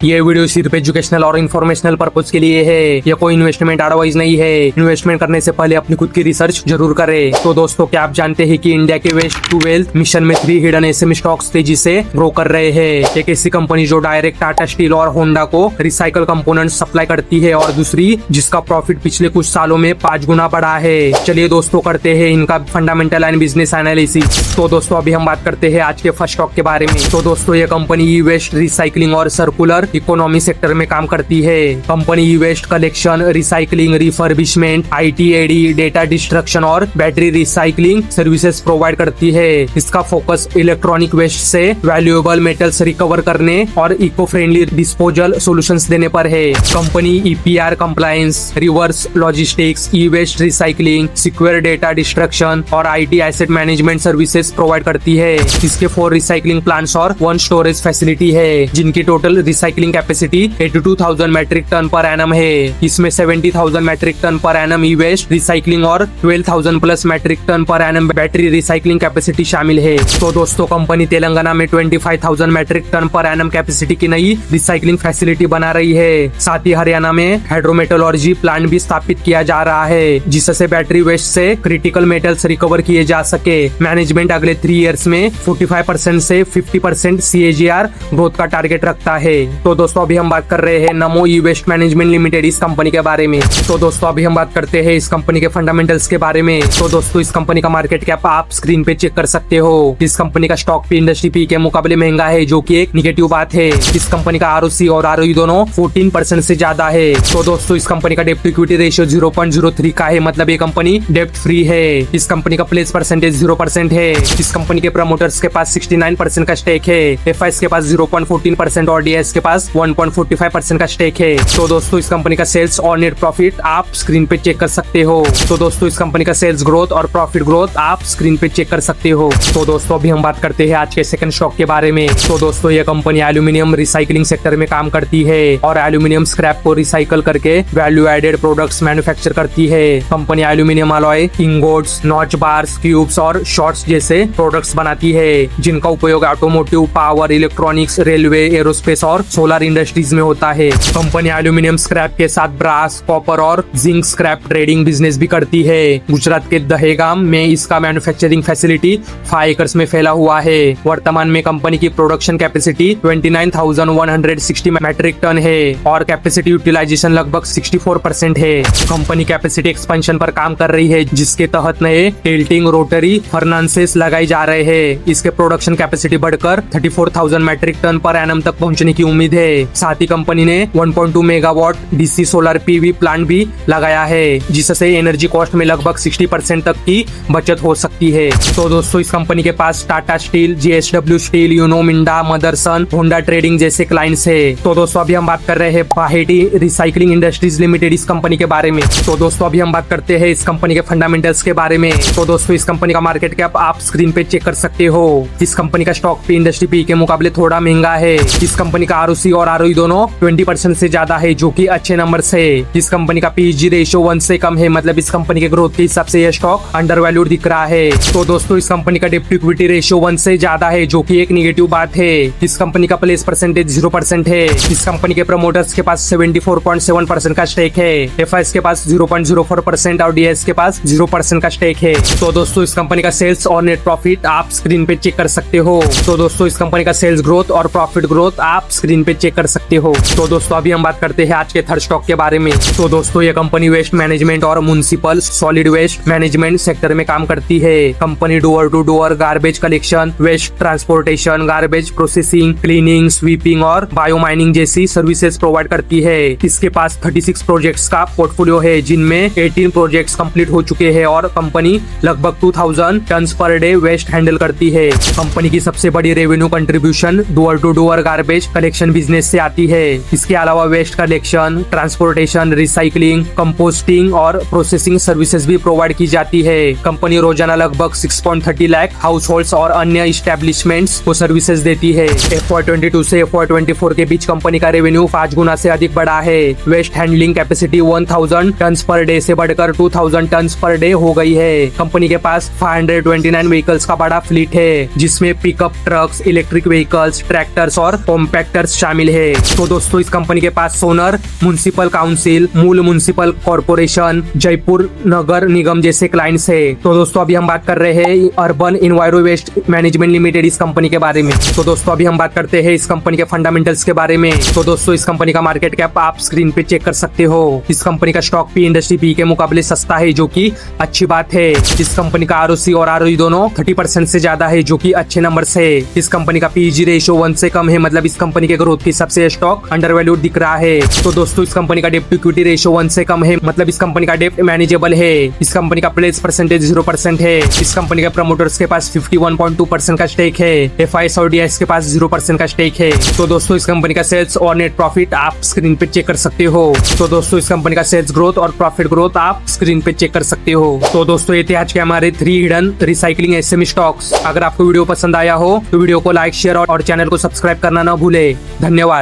ये वीडियो सिर्फ एजुकेशनल और इन्फॉर्मेशनल पर्पज के लिए है। ये कोई इन्वेस्टमेंट एडवाइस नहीं है। इन्वेस्टमेंट करने से पहले अपनी खुद की रिसर्च जरूर करें। तो दोस्तों, क्या आप जानते हैं कि इंडिया के वेस्ट टू वेल्थ मिशन में 3 हिडन एसएमई स्टॉक्स तेजी से ग्रो कर रहे हैं। एक ऐसी कंपनी जो डायरेक्ट टाटा स्टील और होंडा को रिसाइकल कंपोनेंट सप्लाई करती है, और दूसरी जिसका प्रॉफिट पिछले कुछ सालों में 5 गुना बढ़ा है। चलिए दोस्तों, करते हैं इनका फंडामेंटल एंड बिजनेस एनालिसिस। तो दोस्तों, अभी हम बात करते हैं आज के फर्स्ट स्टॉक के बारे में। तो दोस्तों, ये कंपनी ई वेस्ट रिसाइकलिंग और सर्कुलर इकोनॉमी सेक्टर में काम करती है। Company e waste collection, recycling, refurbishment, ITAD, data destruction और बैटरी रिसाइकलिंग सर्विसेज प्रोवाइड करती है। इसका फोकस इलेक्ट्रॉनिक वेस्ट से वैल्यूएबल मेटल्स रिकवर करने और इको फ्रेंडली डिस्पोजल सॉल्यूशंस देने पर है। Company EPR compliance, reverse logistics, e waste recycling, secure data destruction और IT asset management services provide करती है। इसके 4 रिसाइकलिंग प्लांट्स और 1 स्टोरेज फैसिलिटी है, जिनकी total recycling capacity 82,000 metric ton per annum है। इसमें 70,000 metric ton per annum e waste recycling और 12,000 plus metric ton per annum battery recycling capacity शामिल है। तो दोस्तों, कंपनी तेलंगाना में 25,000 metric ton per annum capacity की नई रिसाइकलिंग फैसिलिटी बना रही है। साथ ही हरियाणा में हाइड्रोमेटोलॉजी प्लांट भी स्थापित किया जा रहा है, जिससे बैटरी वेस्ट से क्रिटिकल मेटल्स रिकवर किए जा सके। मैनेजमेंट अगले 3 इयर्स में 45% से 50% CAGR ग्रोथ का टारगेट रखता है। तो दोस्तों, अभी हम बात कर रहे हैं नमो ई वेस्ट मैनेजमेंट लिमिटेड इस कंपनी के बारे में। तो दोस्तों, अभी हम बात करते हैं इस कंपनी के फंडामेंटल्स के बारे में। तो दोस्तों, इस कंपनी का मार्केट कैप आप स्क्रीन पे चेक कर सकते हो। इस कंपनी का स्टॉक पी इंडस्ट्री पी के मुकाबले महंगा है, जो कि एक निगेटिव बात है। इस कंपनी का ROC और ROE दोनों 14% से ज्यादा है। तो दोस्तों, इस कंपनी का डेप्ट इक्विटी रेशियो 0.03 का है, मतलब ये कंपनी डेप्ट फ्री है। इस कंपनी का प्लेस परसेंटेज 0% है। इस कंपनी के प्रमोटर्स के पास 69% का स्टेक है। FIs के पास 0.14% और DIs के पास 1.45% का स्टेक है। तो दोस्तों, इस कंपनी का सेल्स और नेट प्रॉफिट आप स्क्रीन पे चेक कर सकते हो। तो दोस्तों, इस कंपनी का सेल्स ग्रोथ और प्रॉफिट ग्रोथ आप स्क्रीन पे चेक कर सकते हो। तो दोस्तों, अभी हम बात करते हैं आज के सेकंड स्टॉक के बारे में। तो दोस्तों, ये कंपनी एल्यूमिनियम रिसाइकलिंग सेक्टर में काम करती है और एल्यूमिनियम स्क्रैप को रिसाइकल करके वैल्यू एडेड प्रोडक्ट्स मैन्युफैक्चर करती है। Company aluminium alloy, ingots, notch bars, cubes और शॉर्ट्स जैसे प्रोडक्ट्स बनाती है, जिनका उपयोग automotive, power, electronics, railway, aerospace और सोलर इंडस्ट्रीज में होता है। कंपनी एल्यूमिनियम स्क्रैप के साथ ब्रास, कॉपर और जिंक स्क्रैप ट्रेडिंग बिजनेस भी करती है। गुजरात के दहेगाम में इसका मैन्युफैक्चरिंग फैसिलिटी 5 एकर्स में फैला हुआ है। वर्तमान में कंपनी की प्रोडक्शन कैपेसिटी 29,160 मेट्रिक टन है और कैपेसिटी यूटिलाइजेशन लगभग 64% है। कंपनी कैपेसिटी एक्सपेंशन पर काम कर रही है, जिसके तहत नए टिल्टिंग रोटरी फर्नांसेस लगाए जा रहे हैं। इसके प्रोडक्शन कैपेसिटी बढ़कर 34,000 मेट्रिक टन पर एनम तक पहुंचने की उम्मीद है। साथ ही कंपनी ने 1.2 megawatt DC solar PV plant भी लगाया है, जिससे एनर्जी कॉस्ट में लगभग 60% तक की बचत हो सकती है। तो दोस्तों, इस कंपनी के पास Tata steel, JSW steel, Uno Minda, Motherson, Honda trading जैसे क्लाइंट्स है। तो दोस्तों, अभी हम बात कर रहे हैं बाहेटी रिसाइकलिंग इंडस्ट्रीज लिमिटेड इस कंपनी के बारे में। तो दोस्तों, अभी हम बात करते हैं इस कंपनी के फंडामेंटल्स के बारे में। तो दोस्तों, इस कंपनी का मार्केट कैप आप स्क्रीन पे चेक कर सकते हो। इस कंपनी का स्टॉक पी इंडस्ट्री पी के मुकाबले थोड़ा महंगा है। इस कंपनी का ROC और ROE दोनों 20% से ज्यादा है, जो कि अच्छे नंबर है। इस कंपनी का PEG रेशियो 1 से कम है, मतलब इस कंपनी के ग्रोथ के हिसाब से यह स्टॉक अंडर वैल्यूड दिख रहा है। तो दोस्तों, इस कंपनी का डेप्ट इक्विटी रेशियो 1 से ज्यादा है, जो कि एक निगेटिव बात है। इस कंपनी का प्लेस परसेंटेज 0% है। इस कंपनी के प्रमोटर्स के पास 74.7% का स्टेक है। FIs के पास 0.04% और DIs के पास 0% का स्टेक है। तो दोस्तों, इस कंपनी का सेल्स और नेट प्रॉफिट आप स्क्रीन पे चेक कर सकते हो। तो दोस्तों, इस कंपनी का सेल्स ग्रोथ और प्रॉफिट ग्रोथ आप स्क्रीन पे चेक कर सकते हो। तो दोस्तों, अभी हम बात करते हैं आज के थर्ड स्टॉक के बारे में। तो दोस्तों, ये कंपनी वेस्ट मैनेजमेंट और municipal solid waste management sector में काम करती है। Company door to door garbage collection, waste transportation, garbage processing, cleaning, sweeping और बायो माइनिंग जैसी सर्विसेज प्रोवाइड करती है। इसके पास 36 प्रोजेक्ट्स का पोर्टफोलियो है, जिनमें 18 प्रोजेक्ट्स कंप्लीट हो चुके हैं और कंपनी लगभग 2000 ton per day waste handle करती है। कंपनी की सबसे बड़ी revenue contribution door to door garbage collection business से आती है। इसके अलावा waste collection, transportation, recycling, composting और प्रोसेसिंग सर्विसेज भी प्रोवाइड की जाती है। कंपनी रोजाना लगभग 6.30 लाख हाउस होल्ड और अन्य इस्टेब्लिशमेंट्स को सर्विसेज देती है। FY22 से FY24 के बीच कंपनी का रेवेन्यू 5 गुना से अधिक बढ़ा है। Waste handling capacity 1000 ton per day से बढ़कर 2000 टन पर डे हो गई है। कंपनी के पास 529 व्हीकल्स का बड़ा फ्लीट है, जिसमें pickup trucks, electric vehicles, tractors और कॉम्पैक्टर्स शामिल है। तो दोस्तों इस कंपनी के पास सोनर, म्युनिसिपल काउंसिल, मूल म्युनिसिपल कॉर्पोरेशन, जयपुर नगर निगम जैसे क्लाइंट्स है। तो दोस्तों अभी हम बात कर रहे हैं Urban Enviro Waste Management Limited इस कंपनी के बारे में। तो दोस्तों अभी हम बात करते हैं इस कंपनी के फंडामेंटल्स के बारे में। तो दोस्तों इस कंपनी का मार्केट कैप आप स्क्रीन पे चेक कर सकते हो। इस कंपनी का स्टॉक पी इंडस्ट्री पी के मुकाबले सस्ता है, जो कि अच्छी बात है। इस कंपनी का आरओसी और आरओई दोनों 30% से ज्यादा है, जो कि अच्छे नंबर है। इस कंपनी का पीजी रेशियो 1 से कम है, मतलब इस कंपनी के ग्रोथ के हिसाब से स्टॉक अंडर वैल्यूड दिख रहा है। तो दोस्तों इस कंपनी का डेप्ट इक्विटी रेशियो 1 से कम है, मतलब इस कंपनी का डेप्ट मैनेजेबल है। इस कंपनी का प्लेस परसेंटेज 0% है। इस कंपनी के प्रमोटर्स के पास 51.2% का स्टेक है। एफआईएस और डीआईएस के पास 0% का स्टेक है। तो दोस्तों इस कंपनी का सेल्स और नेट प्रॉफिट आप स्क्रीन पे चेक कर सकते हो। तो दोस्तों इस कंपनी का सेल्स ग्रोथ और प्रॉफिट ग्रोथ आप स्क्रीन पे चेक कर सकते हो। तो दोस्तों ये थे आज के हमारे 3 हिडन रिसाइकलिंग एसएमई स्टॉक्स। अगर आपको वीडियो पसंद आया हो तो वीडियो को लाइक, शेयर और चैनल को सब्सक्राइब करना ना भूले। धन्यवाद।